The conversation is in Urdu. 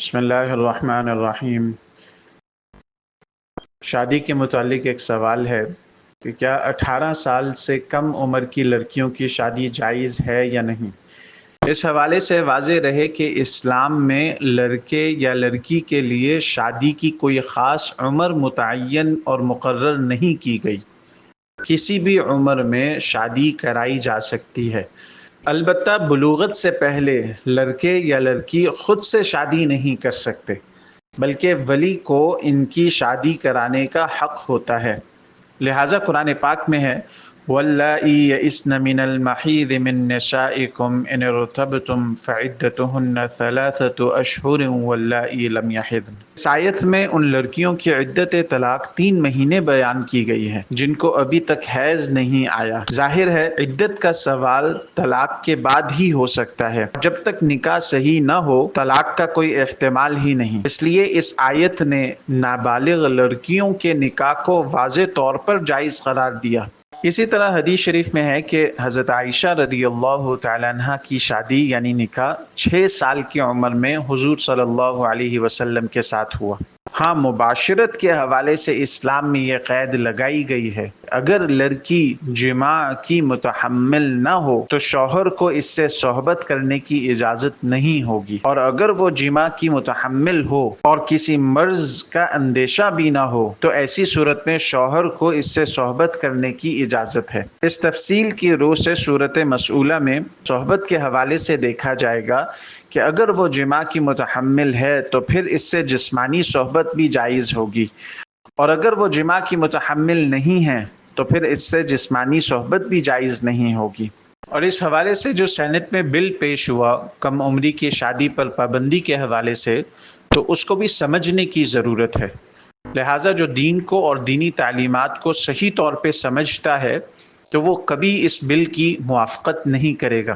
بسم اللہ الرحمن الرحیم۔ شادی کے متعلق ایک سوال ہے کہ کیا 18 سال سے کم عمر کی لڑکیوں کی شادی جائز ہے یا نہیں؟ اس حوالے سے واضح رہے کہ اسلام میں لڑکے یا لڑکی کے لیے شادی کی کوئی خاص عمر متعین اور مقرر نہیں کی گئی۔ کسی بھی عمر میں شادی کرائی جا سکتی ہے، البتہ بلوغت سے پہلے لڑکے یا لڑکی خود سے شادی نہیں کر سکتے، بلکہ ولی کو ان کی شادی کرانے کا حق ہوتا ہے۔ لہٰذا قرآن پاک میں ہے وَاللَّائِي يَئِسْنَ مِنَ الْمَحِيضِ مِن نِّسَائِكُمْ إِنِ ارْتَبْتُمْ فَعِدَّتُهُنَّ 3 أشهر وَاللَّائِي لَمْ يَحِضْنَ۔ اس آیت میں ان لڑکیوں کی عدت طلاق 3 مہینے بیان کی گئی ہے جن کو ابھی تک حیض نہیں آیا۔ ظاہر ہے عدت کا سوال طلاق کے بعد ہی ہو سکتا ہے، جب تک نکاح صحیح نہ ہو طلاق کا کوئی احتمال ہی نہیں، اس لیے اس آیت نے نابالغ لڑکیوں کے نکاح کو واضح طور پر جائز قرار دیا۔ اسی طرح حدیث شریف میں ہے کہ حضرت عائشہ رضی اللہ تعالی عنہ کی شادی یعنی نکاح 6 سال کی عمر میں حضور صلی اللہ علیہ وسلم کے ساتھ ہوا۔ ہاں، مباشرت کے حوالے سے اسلام میں یہ قید لگائی گئی ہے، اگر لڑکی جماع کی متحمل نہ ہو تو شوہر کو اس سے صحبت کرنے کی اجازت نہیں ہوگی، اور اگر وہ جماع کی متحمل ہو اور کسی مرض کا اندیشہ بھی نہ ہو تو ایسی صورت میں شوہر کو اس سے صحبت کرنے کی اجازت ہے۔ اس تفصیل کی روح سے صورت مسئولہ میں صحبت کے حوالے سے دیکھا جائے گا کہ اگر وہ جماع کی متحمل ہے تو پھر اس سے جسمانی صحبت بھی جائز ہوگی، اور اگر وہ جماع کی متحمل نہیں ہے تو پھر اس سے جسمانی صحبت بھی جائز نہیں ہوگی۔ اور اس حوالے سے جو سینٹ میں بل پیش ہوا کم عمری کی شادی پر پابندی کے حوالے سے، تو اس کو بھی سمجھنے کی ضرورت ہے۔ لہٰذا جو دین کو اور دینی تعلیمات کو صحیح طور پہ سمجھتا ہے تو وہ کبھی اس بل کی موافقت نہیں کرے گا۔